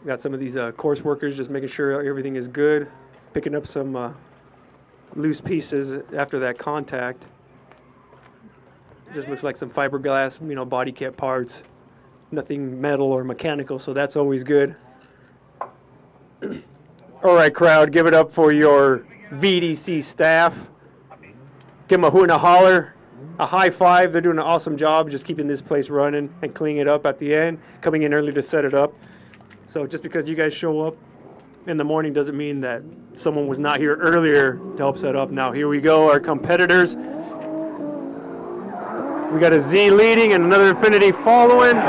Got some of these course workers just making sure everything is good, picking up some loose pieces after that contact. Just looks like some fiberglass, body kit parts. Nothing metal or mechanical, so that's always good. All right, crowd, give it up for your VDC staff. Give them a hoot and a holler, a high five. They're doing an awesome job just keeping this place running and cleaning it up at the end, coming in early to set it up. So just because you guys show up in the morning doesn't mean that someone was not here earlier to help set up. Now here we go, our competitors. We got a Z leading and another Infinity following.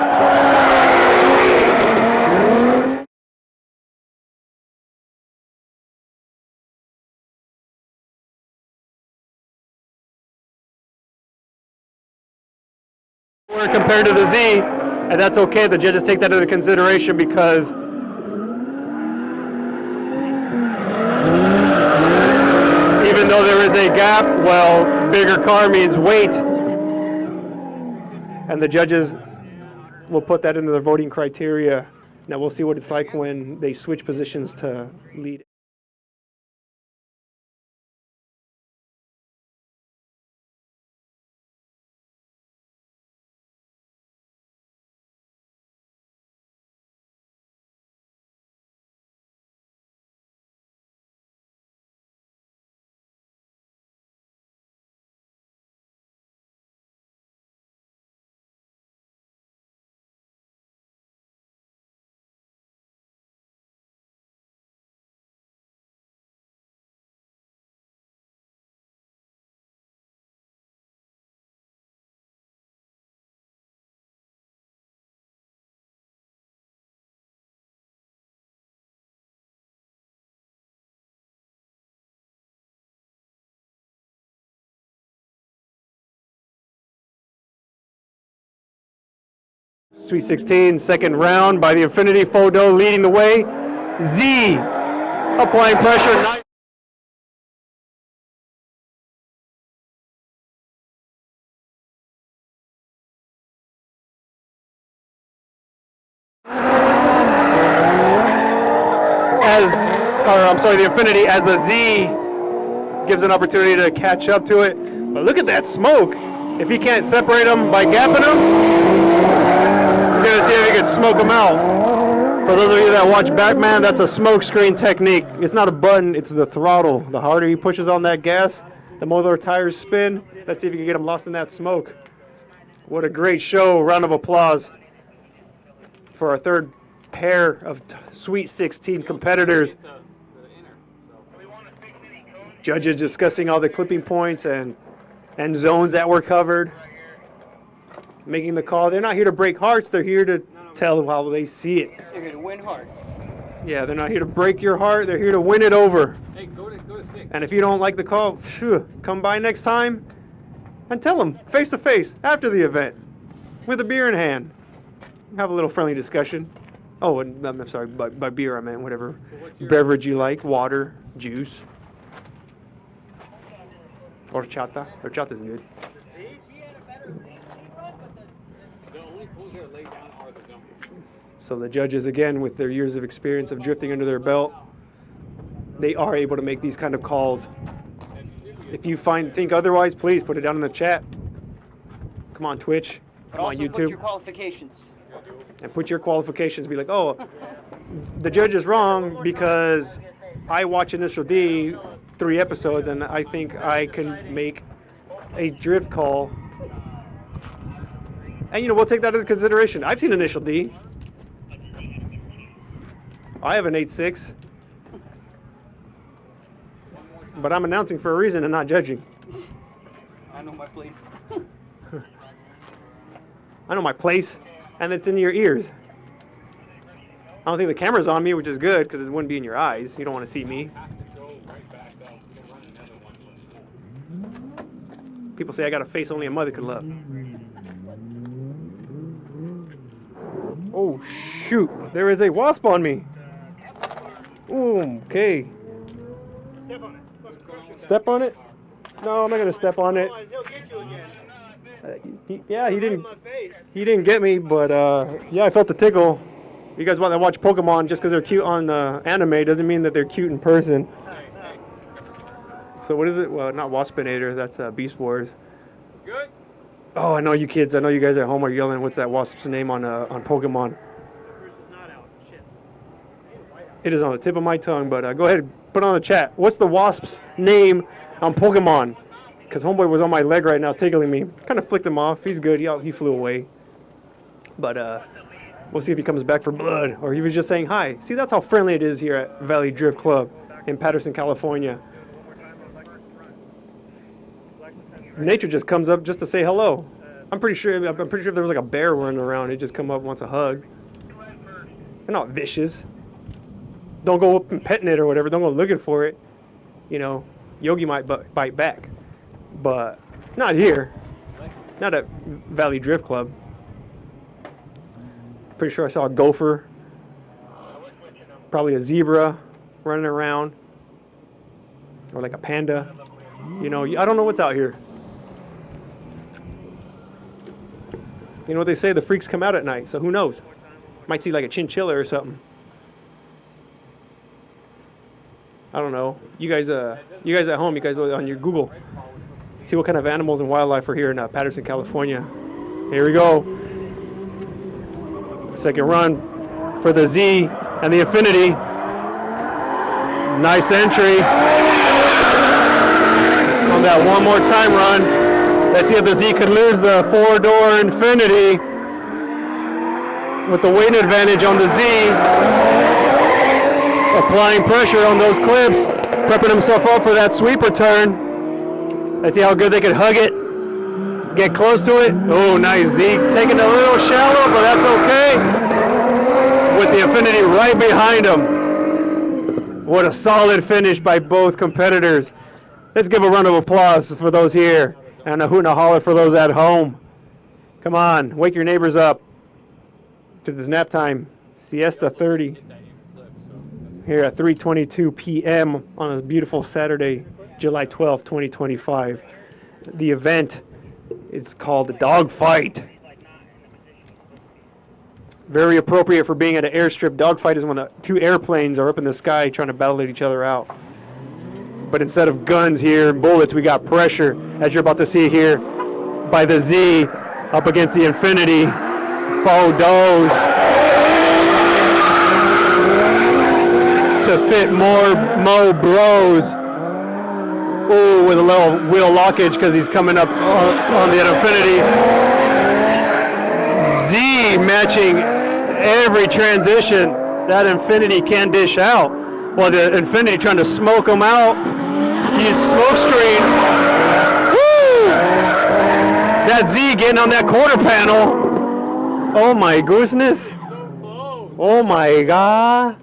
Compared to the Z, and that's okay. The judges take that into consideration because even though there is a gap, well, bigger car means weight. And the judges will put that into their voting criteria. Now we'll see what it's like when they switch positions to lead. Sweet 16, second round by the Infinity Photo leading the way. Z applying pressure. The Infinity as the Z gives an opportunity to catch up to it. But look at that smoke. If he can't separate them by gapping them, we're going to see if he can smoke them out. For those of you that watch Batman, that's a smoke screen technique. It's not a button, it's the throttle. The harder he pushes on that gas, the more their tires spin. Let's see if you can get them lost in that smoke. What a great show. Round of applause for our third pair of Sweet 16 competitors. Judges discussing all the clipping points and zones that were covered. Making the call. They're not here to break hearts. They're here to tell how they see it. They're here to win hearts. Yeah, they're not here to break your heart. They're here to win it over. Hey, go to 6. And if you don't like the call, come by next time and tell them face to face after the event with a beer in hand. Have a little friendly discussion. Oh, and I'm sorry, by beer I meant whatever beverage you like, water, juice. Horchata. Horchata's good. So the judges, again, with their years of experience of drifting under their belt, they are able to make these kind of calls. If you think otherwise, please put it down in the chat. Come on, Twitch. Come on, YouTube. Put your qualifications. And put your qualifications. Be like, oh, the judge is wrong because I watch Initial D 3 episodes and I think I can make a drift call. And, we'll take that into consideration. I've seen Initial D. I have an 8.6. But I'm announcing for a reason and not judging. I know my place. I know my place, and it's in your ears. I don't think the camera's on me, which is good because it wouldn't be in your eyes. You don't want to see me. People say I got a face only a mother could love. Oh, shoot. There is a wasp on me. Ooh, okay. Step on it. Step on it? No, I'm not going to step on it. He'll get you again. He didn't get me, but yeah, I felt the tickle. You guys want to watch Pokemon just because they're cute on the anime doesn't mean that they're cute in person. So what is it? Well, not Waspinator. That's Beast Wars. Good? Oh, I know you kids. I know you guys at home are yelling. What's that wasp's name on Pokemon? It is on the tip of my tongue, but go ahead and put it on the chat. What's the wasp's name on Pokemon? Because Homeboy was on my leg right now, tickling me. Kind of flicked him off. He's good. He flew away. But we'll see if he comes back for blood, or he was just saying hi. See, that's how friendly it is here at Valley Drift Club in Patterson, California. Nature just comes up just to say hello. I'm pretty sure if there was like a bear running around, he'd just come up and wants a hug. They're not vicious. Don't go up and petting it or whatever. Don't go looking for it. You know, Yogi might bite back, but not here. Not at Valley Drift Club. Pretty sure I saw a gopher, probably a zebra running around, or like a panda. You know, I don't know what's out here. You know what they say, the freaks come out at night, so who knows? Might see like a chinchilla or something. I don't know. You guys at home, you guys on your Google, see what kind of animals and wildlife are here in Patterson, California. Here we go. Second run for the Z and the Infinity. Nice entry. On that one more time run. Let's see if the Z could lose the four-door Infinity with the weight advantage on the Z. Applying pressure on those clips, prepping himself up for that sweeper turn. Let's see how good they can hug it. Get close to it. Oh, nice Z. Taking a little shallow, but that's okay. With the Infinity right behind him. What a solid finish by both competitors. Let's give a round of applause for those here. And a hoot and a holler for those at home. Come on, wake your neighbors up. Because it's nap time. Siesta 30. Here at 3:22 p.m. on a beautiful Saturday, July 12th, 2025. The event is called the Dogfight. Very appropriate for being at an airstrip. Dogfight is when the two airplanes are up in the sky trying to battle each other out. But instead of guns here and bullets, we got pressure, as you're about to see here, by the Z up against the Infinity. Faux dos. To fit more Mo Bros. Ooh, with a little wheel lockage because he's coming up on the Infinity. Z matching every transition that Infinity can dish out. While the Infinity trying to smoke him out. Use smoke screen. Woo! That Z getting on that quarter panel. Oh my goodness. Oh my God.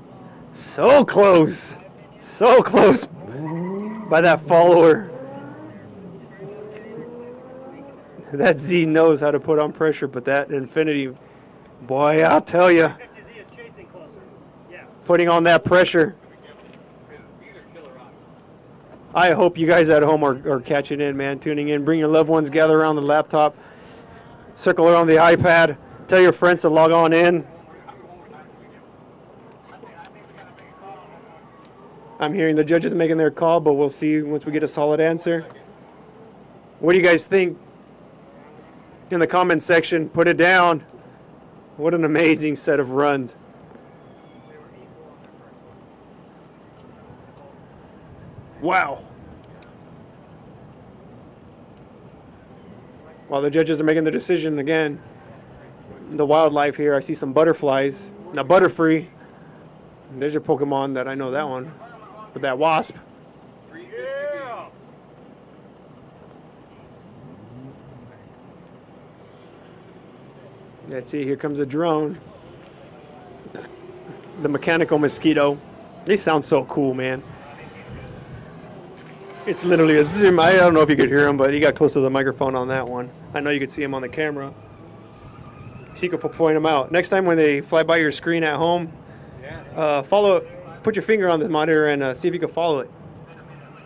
So close by that follower. That Z knows how to put on pressure, but that Infinity, boy, I'll tell you, putting on that pressure. I hope you guys at home are catching in, man, tuning in. Bring your loved ones, gather around the laptop, circle around the iPad, tell your friends to log on in. I'm hearing the judges making their call, but we'll see once we get a solid answer. What do you guys think? In the comment section, put it down. What an amazing set of runs. Wow. While the judges are making the decision again, the wildlife here, I see some butterflies. Now, Butterfree. There's your Pokemon that I know that one. With that wasp. Yeah. Let's see, here comes a drone. The mechanical mosquito. They sound so cool, man. It's literally a zoom. I don't know if you could hear him, but he got close to the microphone on that one. I know you could see him on the camera. So you can point him out. Next time when they fly by your screen at home, put your finger on the monitor and see if you can follow it.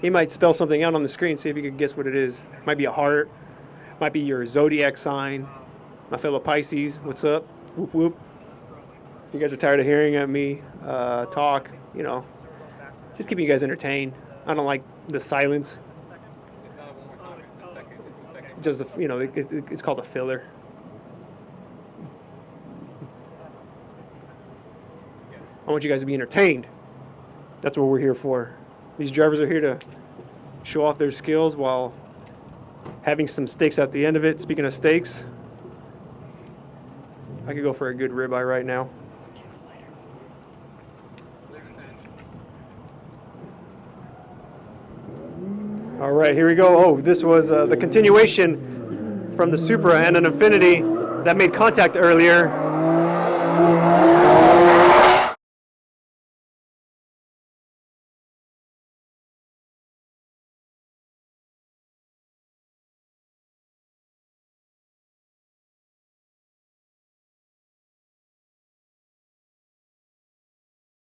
He might spell something out on the screen, see if you can guess what it is. Might be a heart, might be your zodiac sign. My fellow Pisces, what's up? Whoop whoop. you guys are tired of hearing at me talk, you know, just keeping you guys entertained. I don't like the silence. Just, you know, it's called a filler. I want you guys to be entertained. That's what we're here for. These drivers are here to show off their skills while having some steaks at the end of it. Speaking of steaks, I could go for a good ribeye right now. All right, here we go. Oh, this was the continuation from the Supra and an Infinity that made contact earlier.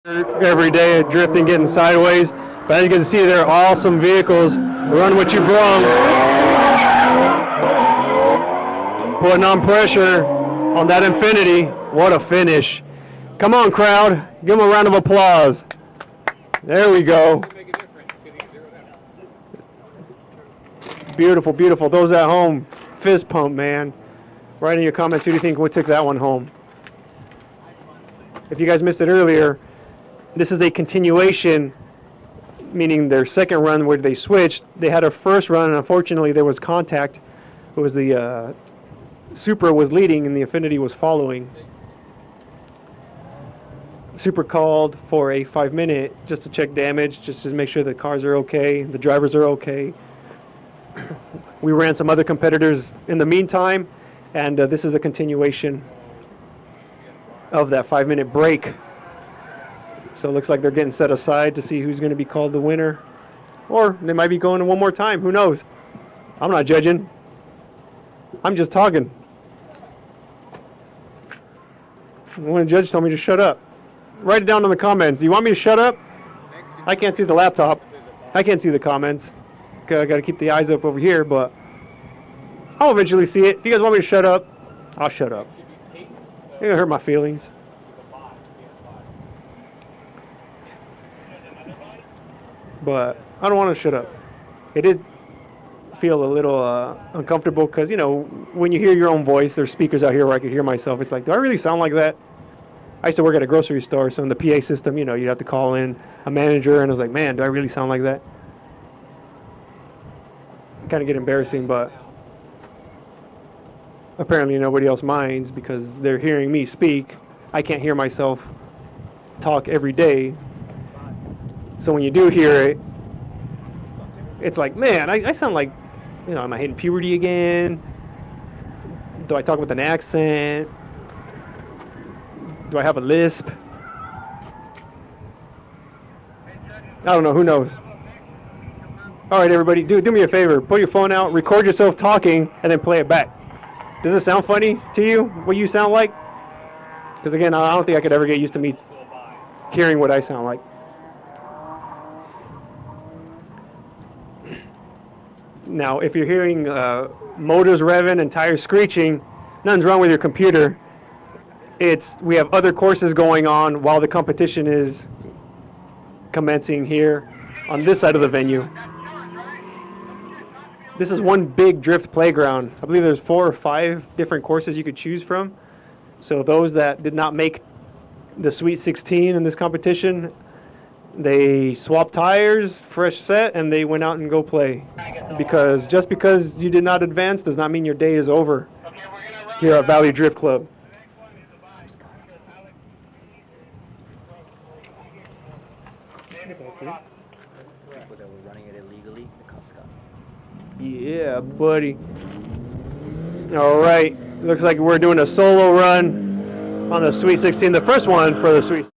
Every day drifting, getting sideways, but as you can see, they're awesome vehicles. Run what you brung, putting on pressure on that Infinity. What a finish. Come on, crowd, give them a round of applause. There we go. Beautiful, beautiful. Those at home, fist pump, man. Write in your comments who do you think would take that one home. If you guys missed it earlier, this is a continuation, meaning their second run where they switched. They had a first run, and unfortunately there was contact. It was the Supra was leading and the Infinity was following. Supra called for a 5-minute just to check damage, just to make sure the cars are okay, the drivers are okay. We ran some other competitors in the meantime, and this is a continuation of that 5-minute break. So it looks like they're getting set aside to see who's going to be called the winner. Or they might be going one more time. Who knows? I'm not judging. I'm just talking. When a judge told me to shut up. Write it down in the comments. Do you want me to shut up? I can't see the laptop. I can't see the comments. I got to keep the eyes up over here, but I'll eventually see it. If you guys want me to shut up, I'll shut up. It's going to hurt my feelings. But I don't want to shut up. It did feel a little uncomfortable because, you know, when you hear your own voice, there's speakers out here where I could hear myself. It's like, do I really sound like that? I used to work at a grocery store, so in the PA system, you know, you'd have to call in a manager, and I was like, man, do I really sound like that? Kind of get embarrassing, but apparently nobody else minds because they're hearing me speak. I can't hear myself talk every day. So when you do hear it, it's like, man, I sound like, you know, am I hitting puberty again? Do I talk with an accent? Do I have a lisp? I don't know, who knows? All right, everybody, do me a favor. Pull your phone out, record yourself talking, and then play it back. Does it sound funny to you, what you sound like? Because again, I don't think I could ever get used to me hearing what I sound like. Now, if you're hearing motors revving and tires screeching, nothing's wrong with your computer. We have other courses going on while the competition is commencing here on this side of the venue. This is one big drift playground. I believe there's 4 or 5 different courses you could choose from. So those that did not make the Sweet 16 in this competition, they swapped tires, fresh set, and they went out and go play. Because just because you did not advance does not mean your day is over here at Valley Drift Club. People that were running it illegally, the cops got them. Yeah, buddy. All right, looks like we're doing a solo run on the Sweet 16, the first one for the Sweet 16.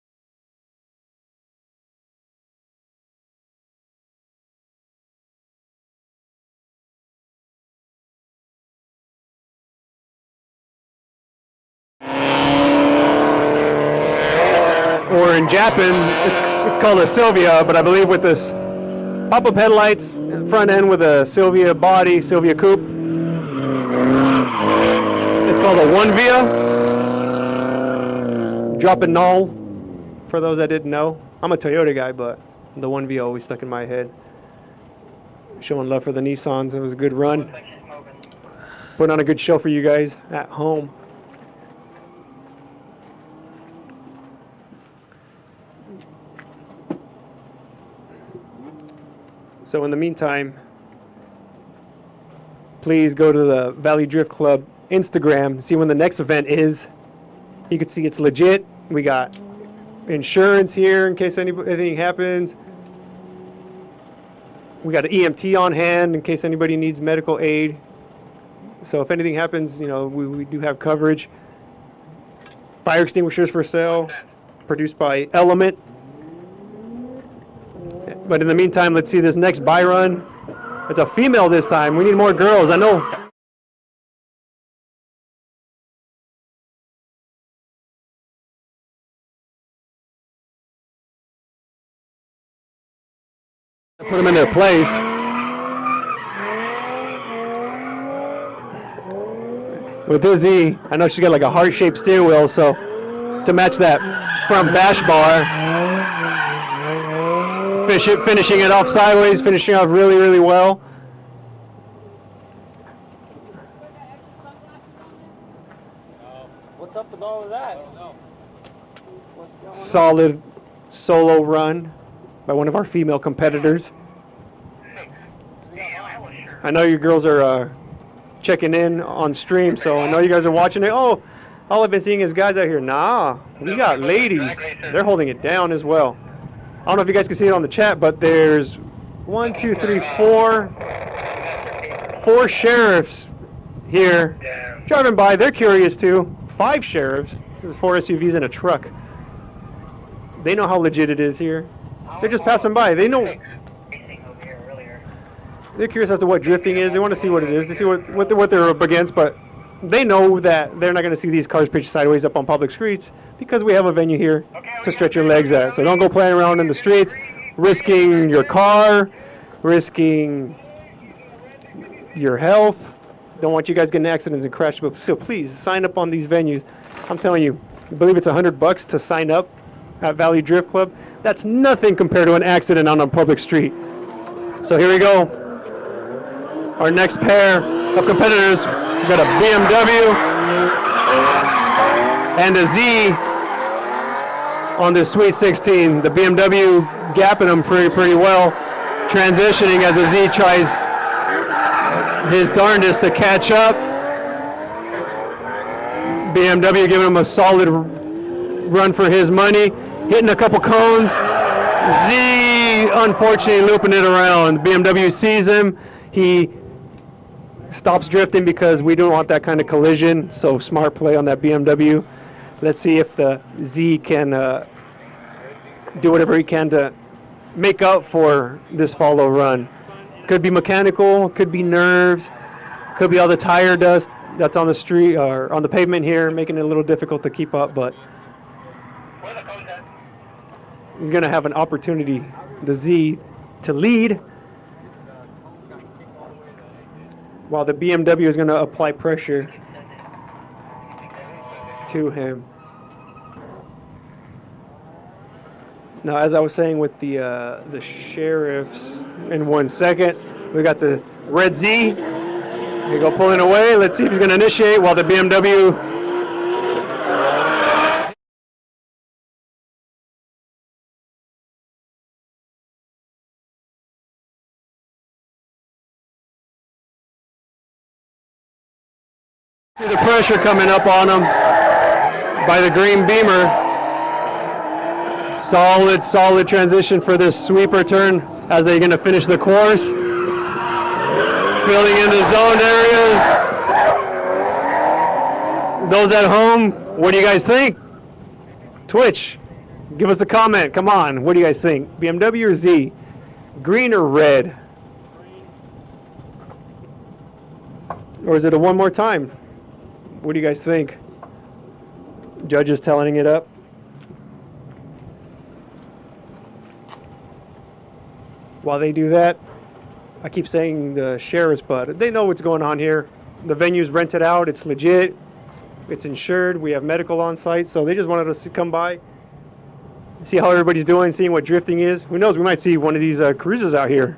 Or in Japan, it's called a Sylvia, but I believe with this pop-up headlights, front end with a Sylvia body, Sylvia coupe, it's called a 1 Via. dropping null. For those that didn't know, I'm a Toyota guy, but the 1V always stuck in my head. Showing love for the Nissans. It was a good run. Putting on a good show for you guys at home. So in the meantime, please go to the Valley Drift Club Instagram, see when the next event is. You can see it's legit. We got insurance here in case anything happens. We got an EMT on hand in case anybody needs medical aid. So if anything happens, you know, we do have coverage. Fire extinguishers for sale, produced by Element. But in the meantime, let's see this next buy run. It's a female this time. We need more girls. I know. Put them in their place. With Izzy, I know she's got like a heart-shaped steering wheel, so to match that front bash bar, finishing it off sideways, finishing off really, really well. What's up with all of that? Solid solo run by one of our female competitors. I know you girls are checking in on stream, so I know you guys are watching it. Oh, all I've been seeing is guys out here. Nah, we got ladies. They're holding it down as well. I don't know if you guys can see it on the chat, but there's 1, 2, 3, 4 sheriffs here driving by. They're curious too. 5 sheriffs. There's 4 SUVs and a truck. They know how legit it is here. They're just passing by. They know. They're curious as to what drifting is. They want to see what it is. They see what they're up against, but they know that they're not going to see these cars pitched sideways up on public streets because we have a venue here to stretch your legs at. So don't go playing around in the streets, risking your car, risking your health. Don't want you guys getting accidents and crashes. But still, please sign up on these venues. I'm telling you, I believe it's $100 to sign up at Valley Drift Club. That's nothing compared to an accident on a public street. So here we go. Our next pair of competitors, we've got a BMW and a Z on this Sweet 16. The BMW gapping them pretty well, transitioning as a Z tries his darndest to catch up. BMW giving him a solid run for his money, hitting a couple cones. Z unfortunately looping it around. BMW sees him. He stops drifting because we don't want that kind of collision. So smart play on that BMW. Let's see if the Z can do whatever he can to make up for this follow run. Could be mechanical, could be nerves, could be all the tire dust that's on the street or on the pavement here, making it a little difficult to keep up, but he's going to have an opportunity, the Z, to lead, while the BMW is going to apply pressure to him. Now, as I was saying with the sheriffs, in 1 second, we got the red Z. Here you go, pulling away. Let's see if he's going to initiate while the BMW see the pressure coming up on him by the green Beamer. Solid transition for this sweeper turn as they're going to finish the course. Filling in the zoned areas. Those at home, what do you guys think? Twitch, give us a comment. Come on, what do you guys think? BMW or Z? Green or red? Or is it a one more time? What do you guys think? Judges tallying it up. While they do that, I keep saying the sheriffs, but they know what's going on here. The venue's rented out, it's legit. It's insured. We have medical on site, so they just wanted us to come by, see how everybody's doing, seeing what drifting is. Who knows? We might see one of these cruisers out here.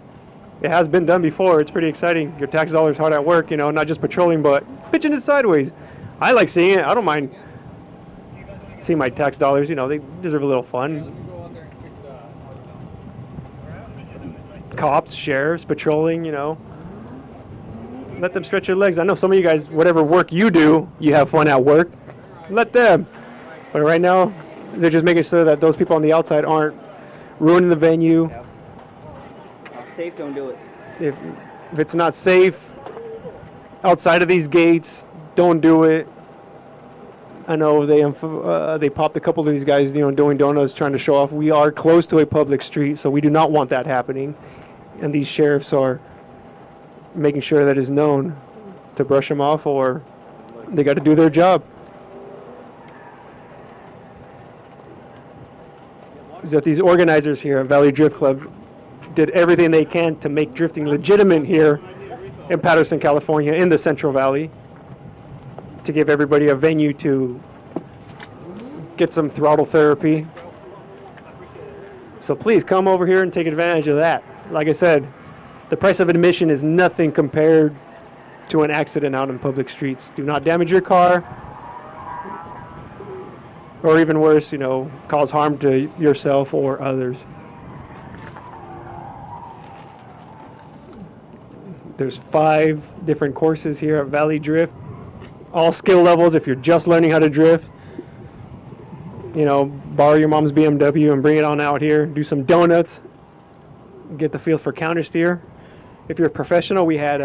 It has been done before. It's pretty exciting. Your tax dollars hard at work, you know, not just patrolling, but pitching it sideways. I like seeing it. I don't mind seeing my tax dollars. You know, they deserve a little fun. Cops, sheriffs, patrolling, you know. Let them stretch their legs. I know some of you guys, whatever work you do, you have fun at work. Let them. But right now, they're just making sure that those people on the outside aren't ruining the venue. Yep. Safe, don't do it. If it's not safe outside of these gates, don't do it. I know they popped a couple of these guys, you know, doing donuts, trying to show off. We are close to a public street, so we do not want that happening. And these sheriffs are making sure that is known to brush them off, or they got to do their job. Is that these organizers here at Valley Drift Club did everything they can to make drifting legitimate here in Patterson, California, in the Central Valley, to give everybody a venue to get some throttle therapy. So please come over here and take advantage of that. Like I said, the price of admission is nothing compared to an accident out in public streets. Do not damage your car, or even worse, you know, cause harm to yourself or others. There's 5 different courses here at Valley Drift, all skill levels. If you're just learning how to drift, you know, borrow your mom's BMW and bring it on out here. Do some donuts, get the feel for counter steer. If you're a professional, we had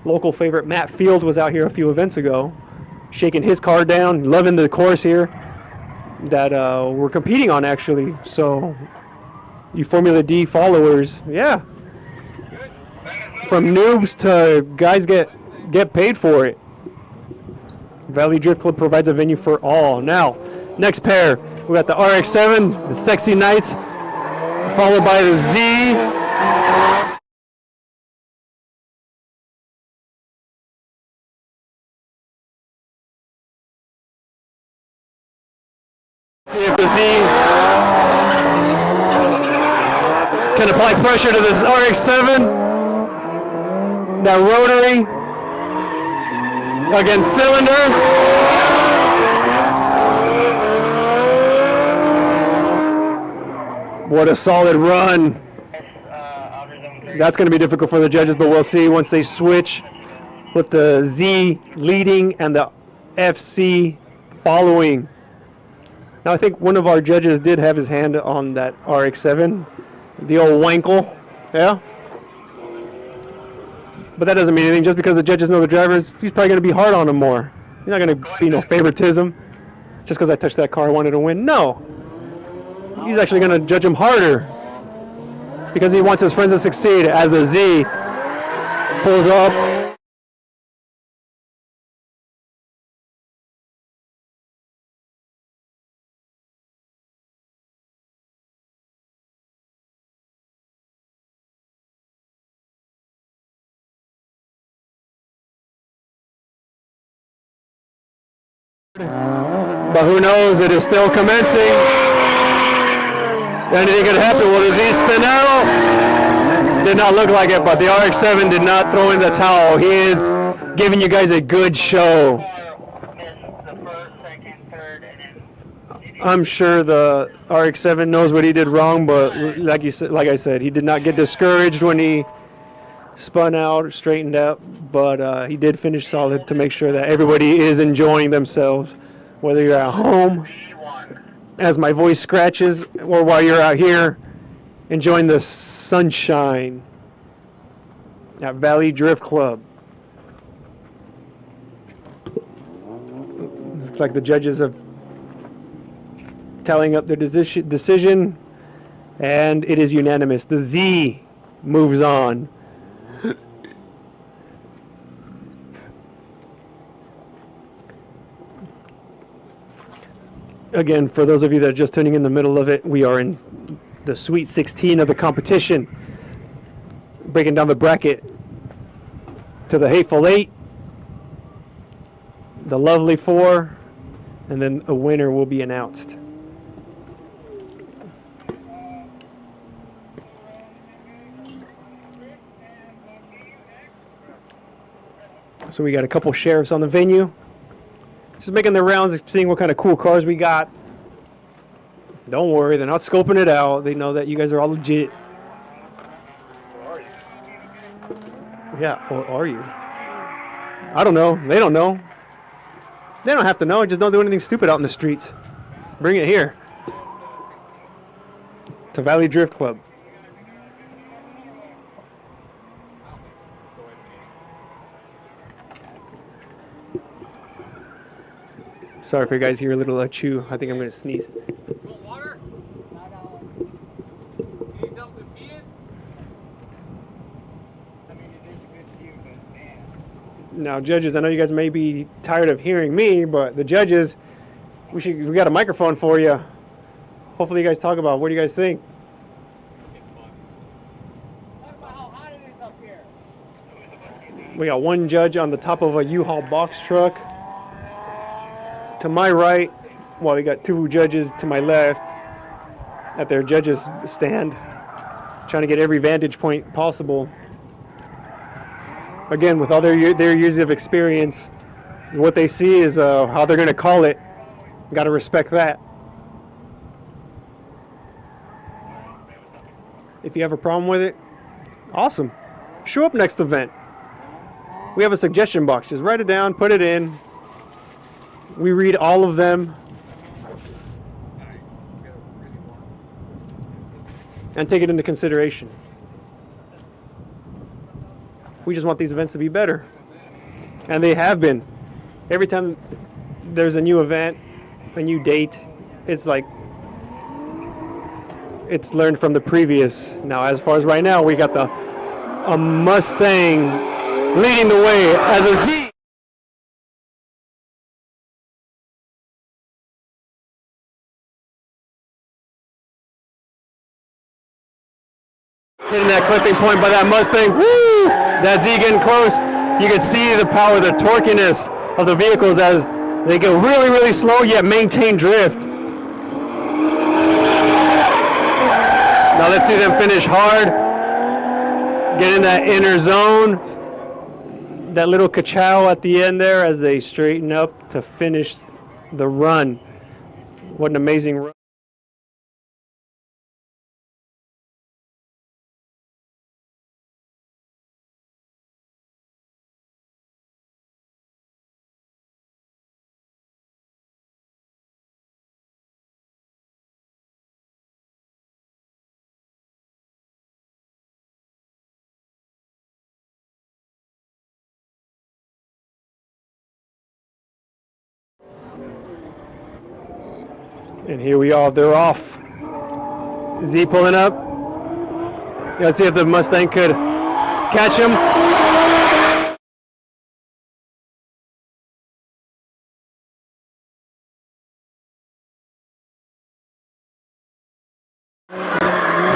local favorite Matt Field was out here a few events ago, shaking his car down, loving the course here that we're competing on, actually. So you Formula D followers, yeah, from noobs to guys get paid for it. Valley Drift Club provides a venue for all. Now, next pair, we got the RX-7, the Sexy Knights, followed by the Z. See if the Z can apply pressure to this RX-7. That rotary against cylinders. What a solid run. That's going to be difficult for the judges, but we'll see once they switch with the Z leading and the FC following. Now, I think one of our judges did have his hand on that RX-7, the old Wankel, yeah? But that doesn't mean anything. Just because the judges know the drivers, he's probably going to be hard on them more. He's not going to be no favoritism. Just because I touched that car, I wanted to win. No. He's actually going to judge him harder because he wants his friends to succeed. As the Z pulls up. But who knows, it is still commencing. Anything could happen. Will the Z spin out? Did not look like it, but the RX-7 did not throw in the towel. He is giving you guys a good show. I'm sure the RX-7 knows what he did wrong, but like I said, he did not get discouraged when he spun out, straightened out, but he did finish solid to make sure that everybody is enjoying themselves, whether you're at home, as my voice scratches, or while you're out here enjoying the sunshine at Valley Drift Club. Looks like the judges have tallying up their decision, and it is unanimous. The Z moves on. Again, for those of you that are just tuning in the middle of it, we are in the Sweet 16 of the competition, breaking down the bracket to the Hateful Eight. the lovely four, and then a winner will be announced. So we got a couple sheriffs on the venue, just making their rounds, seeing what kind of cool cars we got. Don't worry, they're not scoping it out. They know that you guys are all legit. Or are you? Yeah, or are you? I don't know. They don't know. They don't have to know. Just don't do anything stupid out in the streets. Bring it here to Valley Drift Club. Sorry if you guys hear a little chew. I think I'm going to sneeze. You want water? Need something to pee in? I mean, it is a good view, but man. Now, judges, I know you guys may be tired of hearing me, but the judges, we got a microphone for you. Hopefully you guys talk about what do you guys think? Talk about how hot it is up here. We got one judge on the top of a U-Haul box truck. To my right, well, we got two judges to my left at their judges stand, trying to get every vantage point possible. Again, with all their years of experience, what they see is how they're going to call it. Got to respect that. If you have a problem with it, awesome. Show up next event. We have a suggestion box. Just write it down, put it in. We read all of them and take it into consideration. We just want these events to be better. And they have been. Every time there's a new event, a new date, it's like it's learned from the previous. Now, as far as right now, we got a Mustang leading the way as a Z. Hitting that clipping point by that Mustang. Woo! That Z getting close. You can see the power, the torquiness of the vehicles as they go really, really slow yet maintain drift. Now let's see them finish hard. Get in that inner zone. That little ka-chow at the end there as they straighten up to finish the run. What an amazing run. And here we are, they're off. Z pulling up. Let's see if the Mustang could catch him.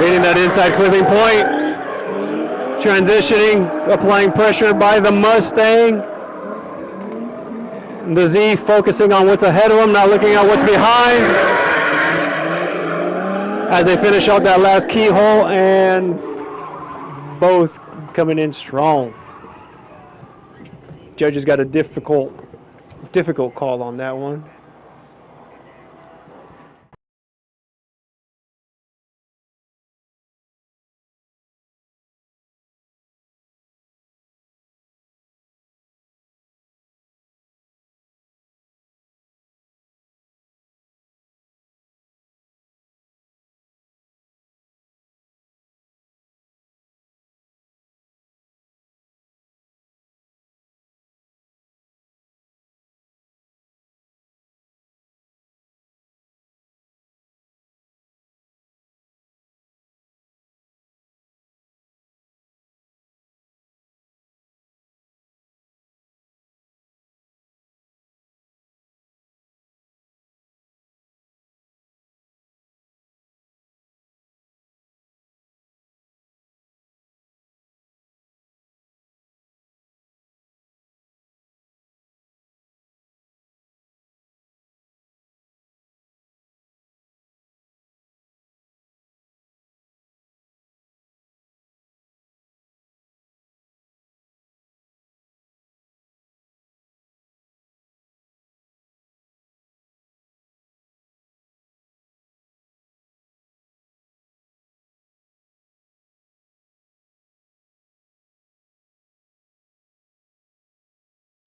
Hitting that inside clipping point. Transitioning, applying pressure by the Mustang. The Z focusing on what's ahead of him, not looking at what's behind. As they finish out that last keyhole, and both coming in strong. Judges got a difficult call on that one.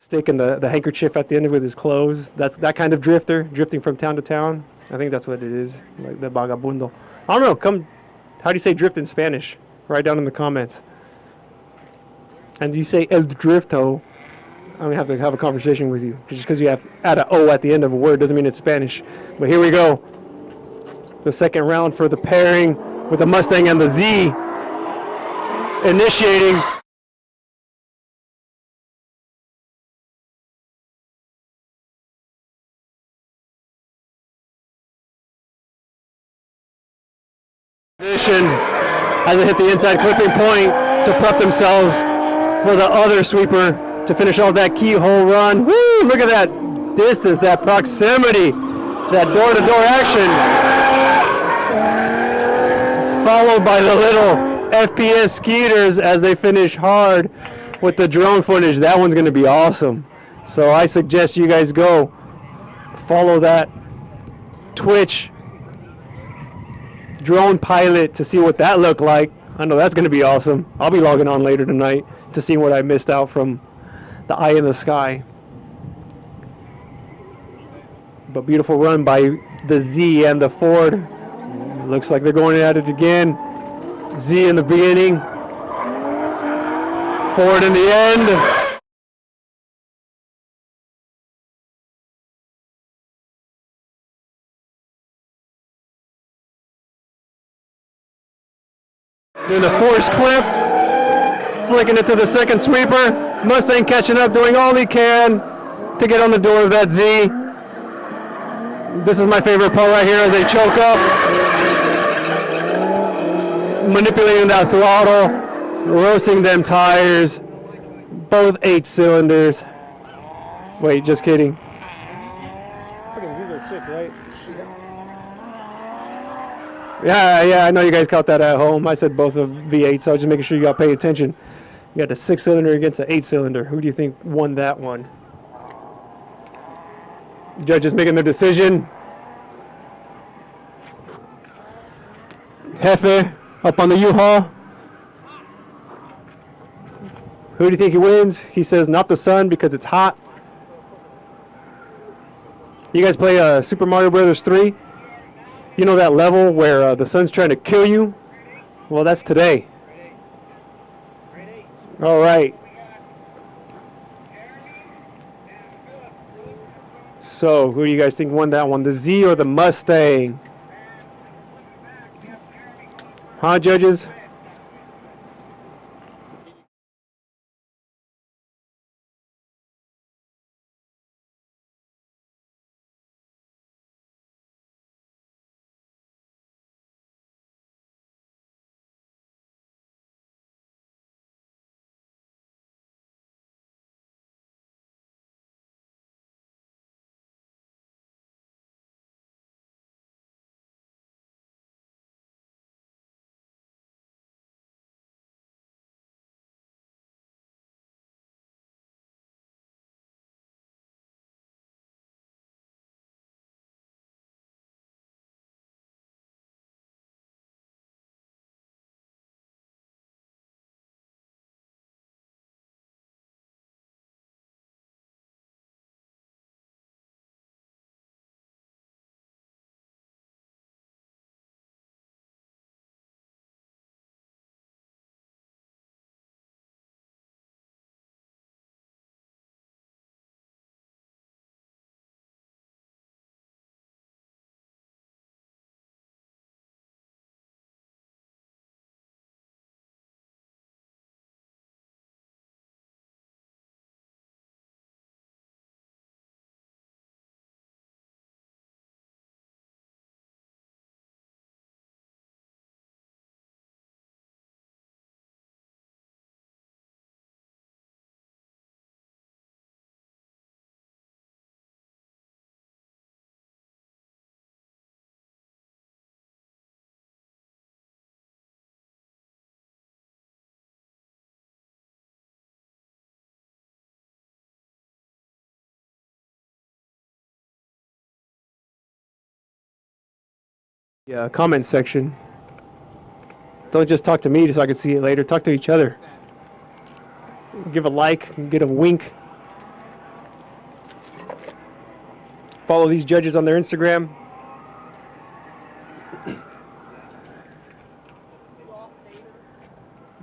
Sticking the handkerchief at the end with his clothes. That's that kind of drifter, drifting from town to town. I think that's what it is, like the vagabundo. I don't know. How do you say drift in Spanish? Write down in the comments. And you say el drifto, I'm gonna have to have a conversation with you. Just because you have add an O at the end of a word doesn't mean it's Spanish. But here we go. The second round for the pairing with the Mustang and the Z. Initiating. Position as they hit the inside clipping point to prep themselves for the other sweeper to finish off that keyhole run. Woo! Look at that distance, that proximity, that door-to-door action. Followed by the little FPS skeeters as they finish hard with the drone footage. That one's going to be awesome. So I suggest you guys go follow that Twitch drone pilot to see what that looked like. I know that's going to be awesome. I'll be logging on later tonight to see what I missed out from the eye in the sky. But beautiful run by the Z and the Ford. Looks like they're going at it again. Z in the beginning, Ford in the end. Doing the forced clip, flicking it to the second sweeper. Mustang catching up, doing all he can to get on the door of that Z. This is my favorite part right here as they choke up. Manipulating that throttle, roasting them tires. Both 8 cylinders. Wait, just kidding. These are 6, right? Yeah, I know you guys caught that at home. I said both of V8, so I was just making sure you got to pay attention. You got the 6-cylinder against the 8-cylinder. Who do you think won that one? Judges making their decision. Jefe up on the U-Haul. Who do you think he wins? He says not the sun because it's hot. You guys play Super Mario Brothers 3? You know that level where the sun's trying to kill you? Well, that's today. All right. So, who do you guys think won that one? The Z or the Mustang? Huh, judges? Yeah, comment section. Don't just talk to me so I can see it later. Talk to each other. Give a like, get a wink. Follow these judges on their Instagram.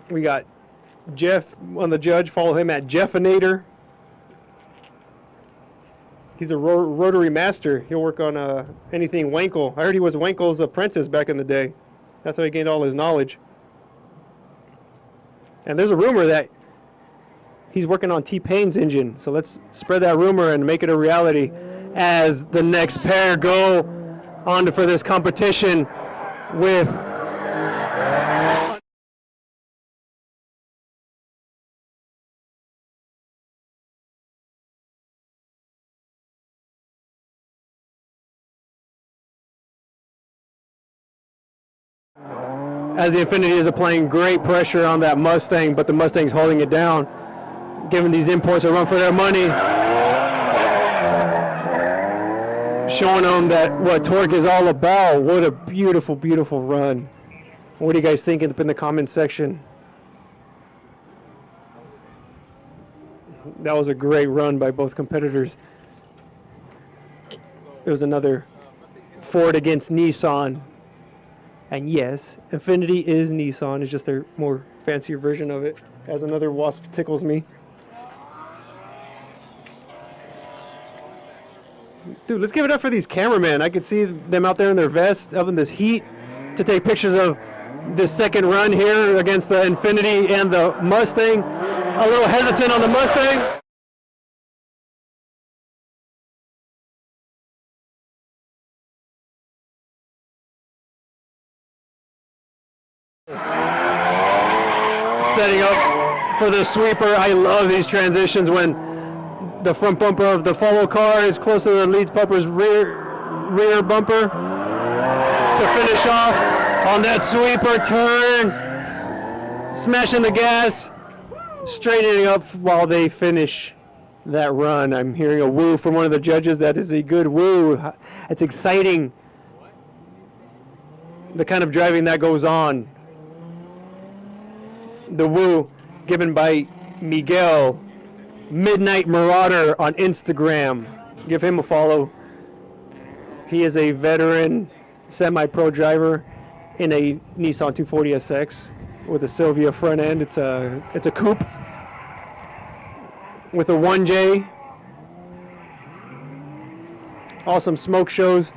We got Jeff on the judge. Follow him at Jeffinator. He's a rotary master. He'll work on anything Wankel. I heard he was Wankel's apprentice back in the day. That's how he gained all his knowledge. And there's a rumor that he's working on T-Pain's engine. So let's spread that rumor and make it a reality as the next pair go on for this competition with as the Infiniti is applying great pressure on that Mustang, but the Mustang's holding it down, giving these imports a run for their money, showing them that what torque is all about. What a beautiful, beautiful run. What do you guys think in the comments section? That was a great run by both competitors. There was another Ford against Nissan. And yes, Infiniti is Nissan. It's just their more fancier version of it. As another wasp tickles me. Dude, let's give it up for these cameramen. I could see them out there in their vests, up in this heat, to take pictures of this second run here against the Infiniti and the Mustang. A little hesitant on the Mustang. Setting up for the sweeper. I love these transitions when the front bumper of the follow car is close to the lead bumper's rear bumper to finish off on that sweeper turn, smashing the gas, straightening up while they finish that run. I'm hearing a woo from one of the judges. That is a good woo. It's exciting, the kind of driving that goes on. The woo given by Miguel, Midnight Marauder on Instagram. Give him a follow. He is a veteran semi-pro driver in a Nissan 240SX with a Silvia front end. It's a coupe with a 1J. Awesome smoke shows.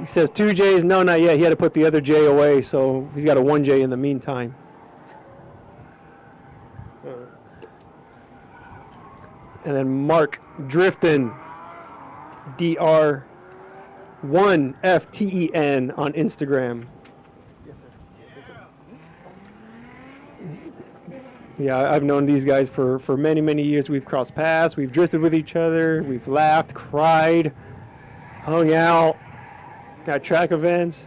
He says 2Js. No, not yet. He had to put the other J away, so he's got a 1J in the meantime. And then Mark Driftin, DR1FTEN on Instagram. Yes, sir. Yeah, I've known these guys for many, many years. We've crossed paths, we've drifted with each other, we've laughed, cried, hung out at track events.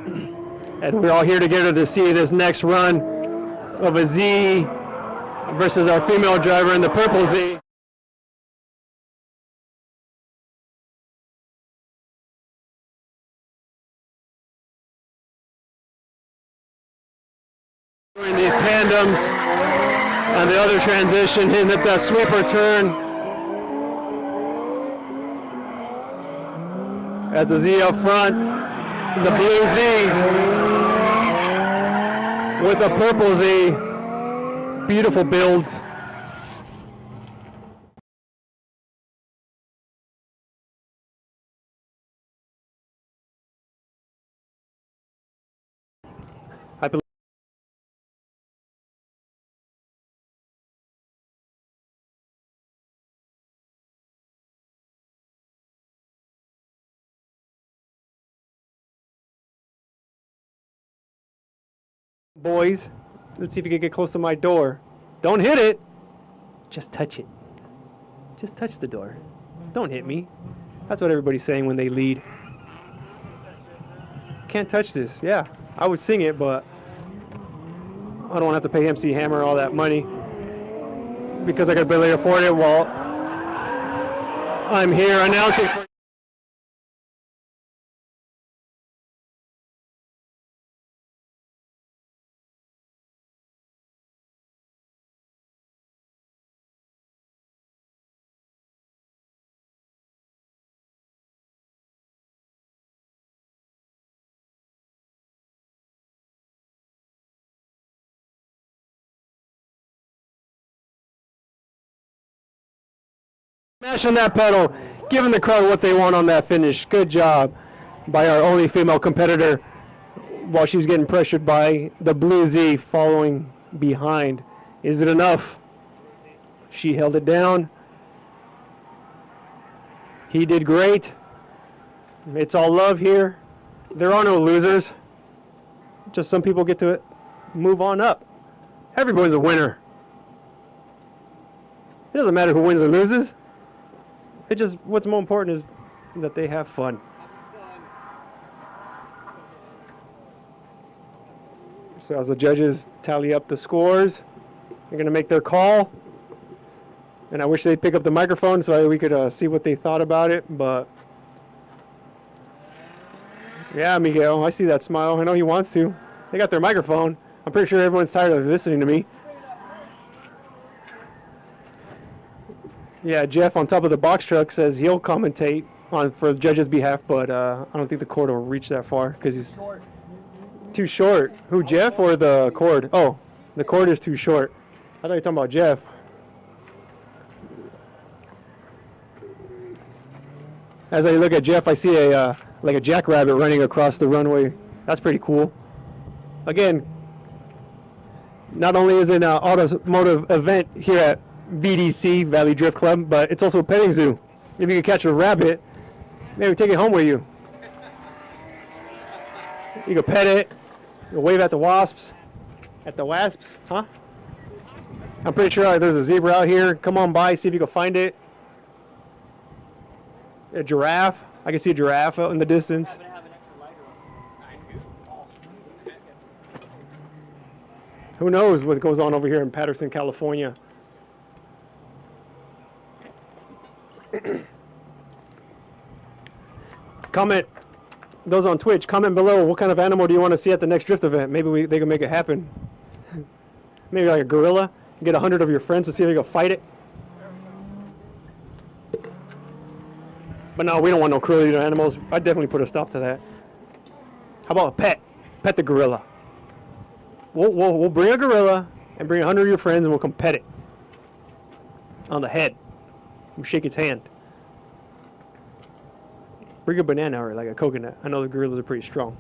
And we're all here together to see this next run of a Z versus our female driver in the purple Z. Doing these tandems and the other transition, hitting up that sweeper turn. At the Z up front, the blue Z with the purple Z. Beautiful builds. I believe boys, let's see if you can get close to my door. Don't hit it. Just touch it. Just touch the door. Don't hit me. That's what everybody's saying when they lead. Can't touch this. Yeah, I would sing it, but I don't want to have to pay MC Hammer all that money because I could barely afford it while I'm here announcing. Smashing that pedal, giving the crowd what they want on that finish. Good job by our only female competitor while she's getting pressured by the Blue Z following behind. Is it enough? She held it down. He did great. It's all love here. There are no losers. Just some people get to move on up. Everybody's a winner. It doesn't matter who wins or loses. It just, what's more important is that they have fun. So as the judges tally up the scores, they're going to make their call. And I wish they'd pick up the microphone so we could see what they thought about it. But yeah, Miguel, I see that smile. I know he wants to. They got their microphone. I'm pretty sure everyone's tired of listening to me. Yeah, Jeff on top of the box truck says he'll commentate for the judge's behalf, but I don't think the cord will reach that far because he's too short. Who, Jeff or the cord? Oh, the cord is too short. I thought you were talking about Jeff. As I look at Jeff, I see like a jackrabbit running across the runway. That's pretty cool. Again, not only is it an automotive event here at VDC, Valley Drift Club, but it's also a petting zoo. If you can catch a rabbit, maybe take it home with you. You can pet it, you can wave at the wasps. At the wasps, huh? I'm pretty sure there's a zebra out here. Come on by, see if you can find it. A giraffe. I can see a giraffe out in the distance. Who knows what goes on over here in Patterson, California. Comment, those on Twitch, comment below what kind of animal do you want to see at the next drift event. Maybe they can make it happen. Maybe like a gorilla. Get 100 of your friends to see if they can fight it. But no, we don't want no cruelty to animals. I'd definitely put a stop to that. How about a pet? Pet the gorilla. We'll bring a gorilla and bring 100 of your friends and we'll come pet it. On the head. We'll shake its hand. Bring a banana or like a coconut. I know the gorillas are pretty strong.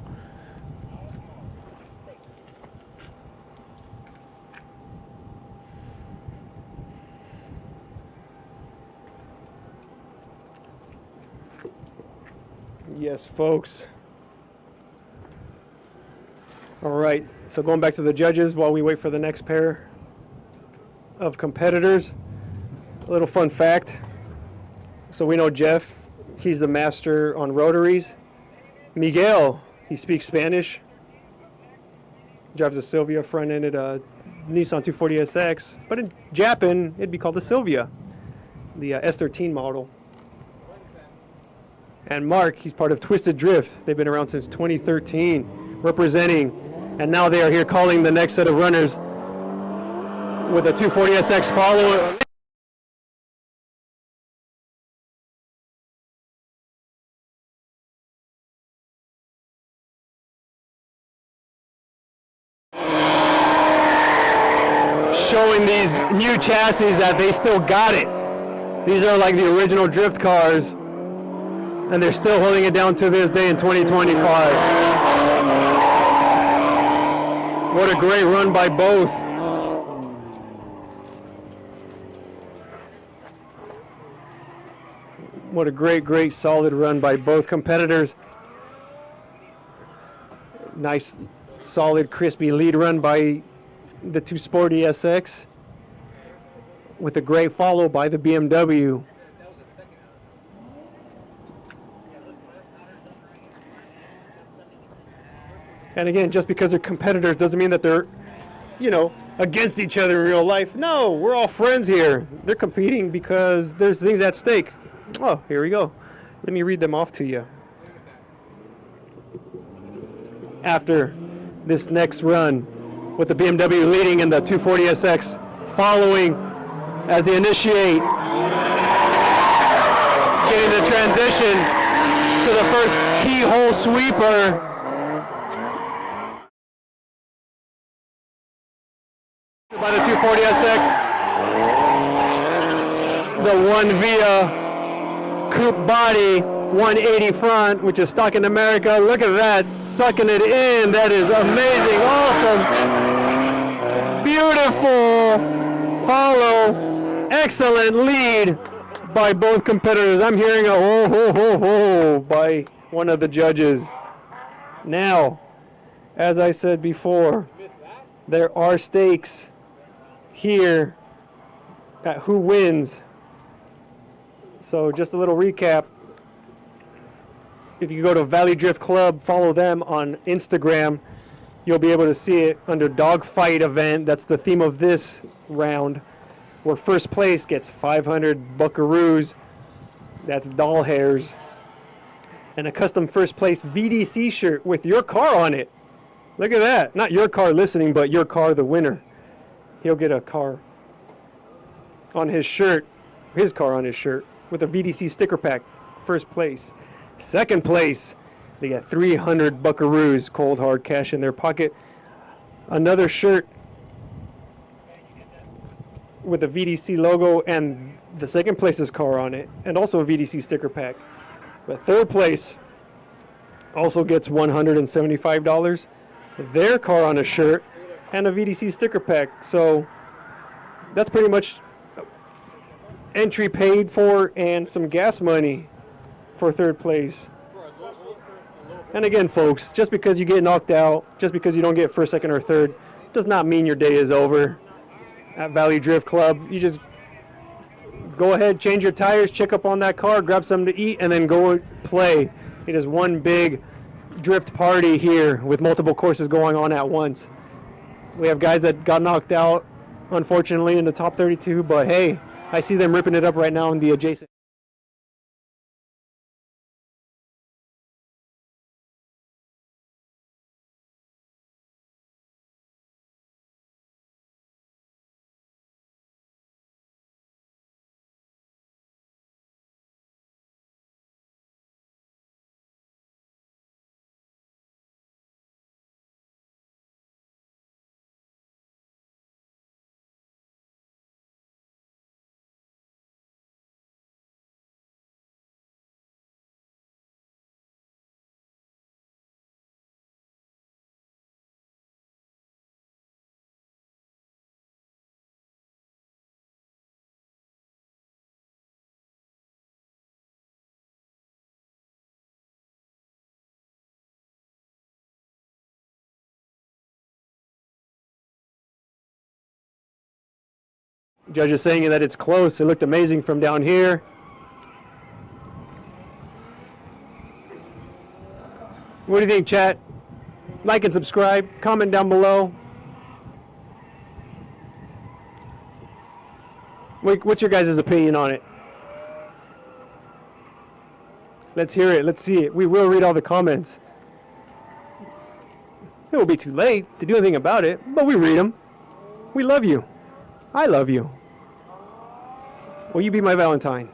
Yes, folks. All right, so going back to the judges while we wait for the next pair of competitors. A little fun fact. So we know Jeff, he's the master on rotaries. Miguel, he speaks Spanish. Drives a Silvia front-ended Nissan 240SX. But in Japan, it'd be called the Silvia, the S13 model. And Mark, he's part of Twisted Drift. They've been around since 2013, representing. And now they are here calling the next set of runners with a 240SX follower. Showing these new chassis that they still got it. These are like the original drift cars, and they're still holding it down to this day in 2025. What a great run by both. What a great solid run by both competitors. Nice, solid, crispy lead run by the 240 SX with a great follow by the BMW. And again, just because they're competitors doesn't mean that they're, you know, against each other in real life. No, we're all friends here. They're competing because there's things at stake. Oh, here we go. Let me read them off to you. After this next run, with the BMW leading and the 240SX following as they initiate, getting the transition to the first keyhole sweeper. By the 240SX. the one via coupe body 180 front, which is stock in America. Look at that, sucking it in. That is amazing, awesome, beautiful follow, excellent lead by both competitors. I'm hearing a ho ho ho ho by one of the judges. Now, as I said before, there are stakes here at who wins. So just a little recap. If you go to Valley Drift Club, follow them on Instagram, you'll be able to see it under Dogfight event. That's the theme of this round, where first place gets 500 buckaroos. That's doll hairs. And a custom first place VDC shirt with your car on it. Look at that. Not your car listening, but your car, the winner. He'll get a car on his shirt, his car on his shirt, with a VDC sticker pack. First place. Second place, they get 300 buckaroos, cold hard cash in their pocket. Another shirt with a VDC logo and the second place's car on it, and also a VDC sticker pack. But third place also gets $175, their car on a shirt, and a VDC sticker pack. So that's pretty much entry paid for and some gas money for third place. And again, folks, just because you get knocked out, just because you don't get first, second, or third, does not mean your day is over at Valley Drift Club. You just go ahead, change your tires, check up on that car, grab something to eat, and then go play. It is one big drift party here with multiple courses going on at once. We have guys that got knocked out, unfortunately, in the top 32, but hey, I see them ripping it up right now in the adjacent. Judge is saying that it's close. It looked amazing from down here. What do you think, chat? Like and subscribe. Comment down below. What's your guys' opinion on it? Let's hear it. Let's see it. We will read all the comments. It will be too late to do anything about it, but we read them. We love you. I love you. Will you be my Valentine?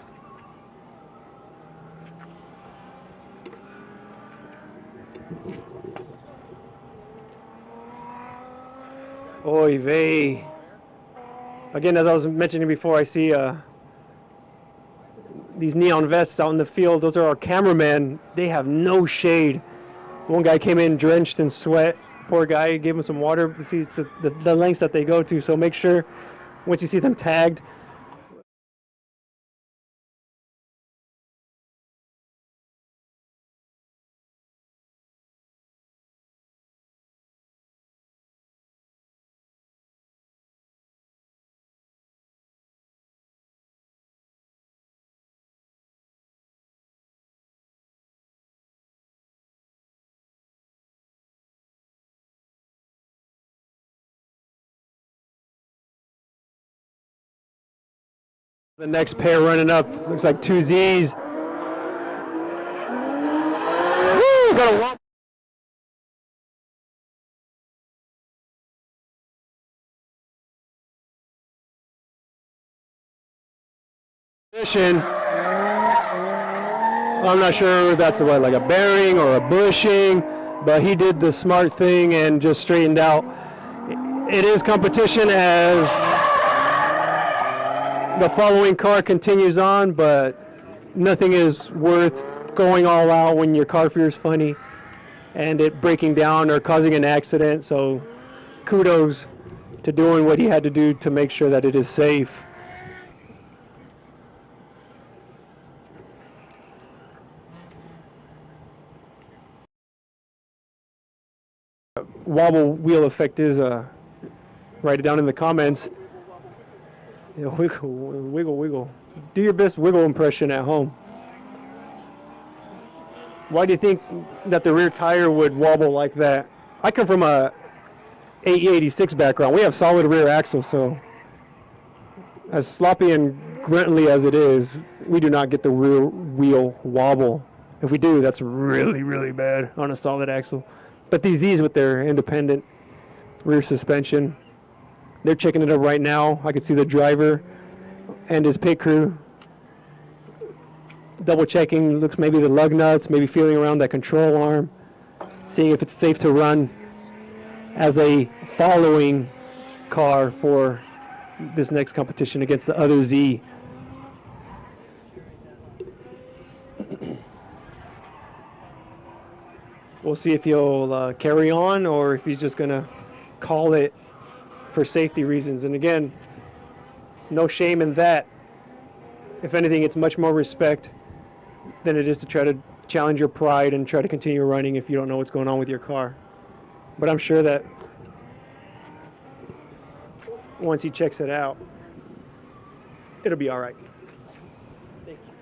Oy vey. Again, as I was mentioning before, I see these neon vests out in the field. Those are our cameramen. They have no shade. One guy came in drenched in sweat. Poor guy, gave him some water. See, it's the lengths that they go to, so make sure once you see them tagged. The next pair running up, looks like two Z's. Woo, got a whop. I'm not sure if that's what, like a bearing or a bushing, but he did the smart thing and just straightened out. It is competition, as The following car continues on, but nothing is worth going all out when your car feels funny and it breaking down or causing an accident. So kudos to doing what he had to do to make sure that it is safe. Wobble wheel effect is, write it down in the comments. Yeah, wiggle, wiggle, wiggle. Do your best wiggle impression at home. Why do you think that the rear tire would wobble like that? I come from a AE86 background. We have solid rear axle, so as sloppy and gruntly as it is, we do not get the rear wheel wobble. If we do, that's really, really bad on a solid axle. But these Z's with their independent rear suspension, they're checking it up right now. I can see the driver and his pit crew double checking, looks maybe the lug nuts, maybe feeling around that control arm, seeing if it's safe to run as a following car for this next competition against the other Z. We'll see if he'll carry on or if he's just going to call it for safety reasons. And again, no shame in that. If anything, it's much more respect than it is to try to challenge your pride and try to continue running if you don't know what's going on with your car. But I'm sure that once he checks it out, it'll be all right. Thank you.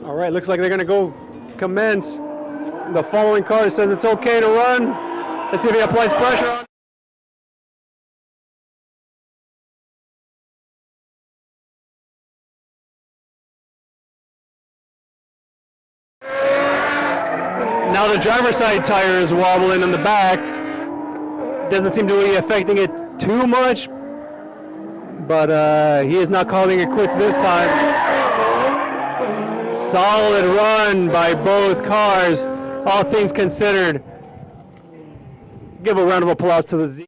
All right, looks like they're gonna go commence. The following car says it's okay to run. Let's see if he applies pressure on. Now the driver's side tire is wobbling in the back. Doesn't seem to be affecting it too much, but he is not calling it quits this time. Solid run by both cars, all things considered. Give a round of applause to the Z.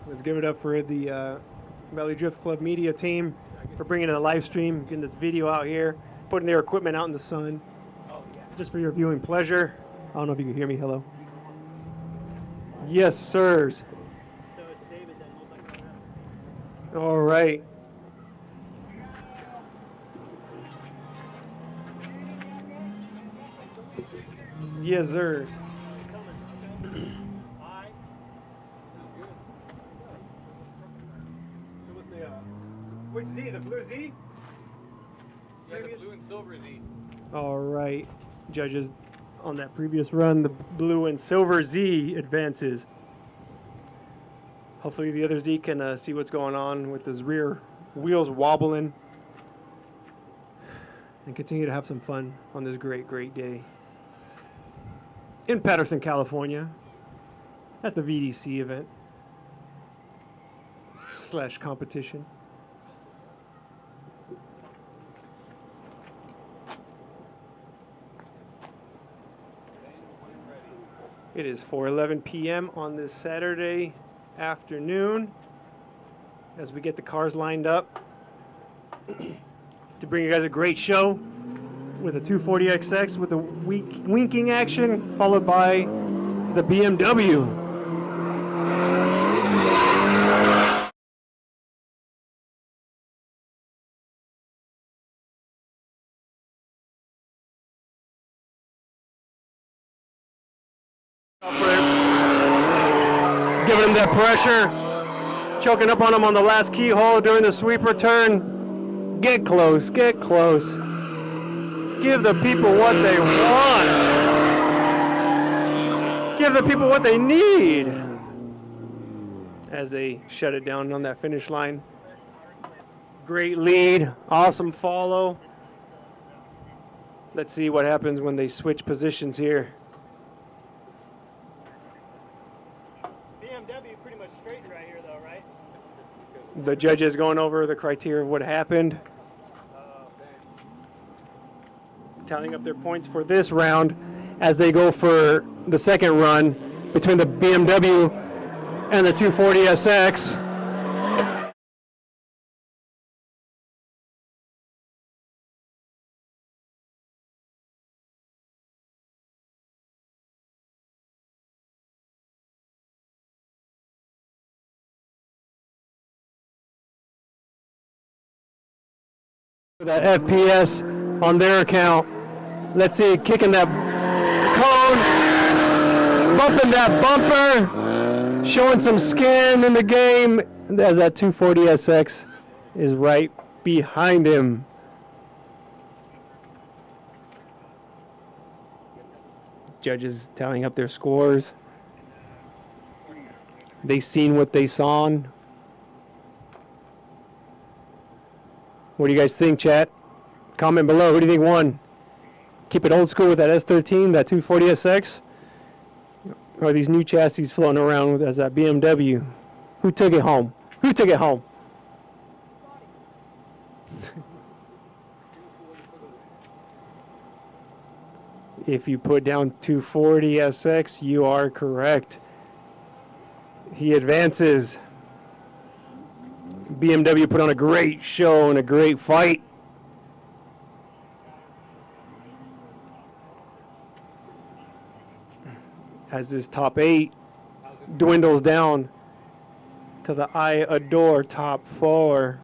Let's give it up for the Valley Drift Club media team for bringing in a live stream, getting this video out here, putting their equipment out in the sun, just for your viewing pleasure. I don't know if you can hear me. Hello. Yes, sirs. So it's David then, multi-car. All right. Yes, sirs. Which Z? The blue Z? Yeah, the blue and silver Z. All right, judges, on that previous run, the blue and silver Z advances. Hopefully the other Z can see what's going on with his rear wheels wobbling and continue to have some fun on this great, great day in Patterson, California at the VDC event / competition. It is 4:11 p.m. on this Saturday afternoon as we get the cars lined up to bring you guys a great show with a 240XX with the winking action followed by the BMW. Giving him that pressure, choking up on him on the last keyhole during the sweeper turn. Get close, get close. Give the people what they want. Give the people what they need. As they shut it down on that finish line. Great lead, awesome follow. Let's see what happens when they switch positions here. BMW pretty much straightened right here, though, right? The judges going over the criteria of what happened. Tallying up their points for this round as they go for the second run between the BMW and the 240SX. That FPS on their account. Let's see, kicking that cone, bumping that bumper, showing some skin in the game as that 240SX is right behind him. Judges tallying up their scores. They seen what they saw. What do you guys think, chat? Comment below. Who do you think won? Keep it old school with that S13, that 240SX? Or these new chassis floating around with as that BMW? Who took it home? Who took it home? If you put down 240SX, you are correct. He advances. BMW put on a great show and a great fight. As this top 8 dwindles down to the I adore top 4.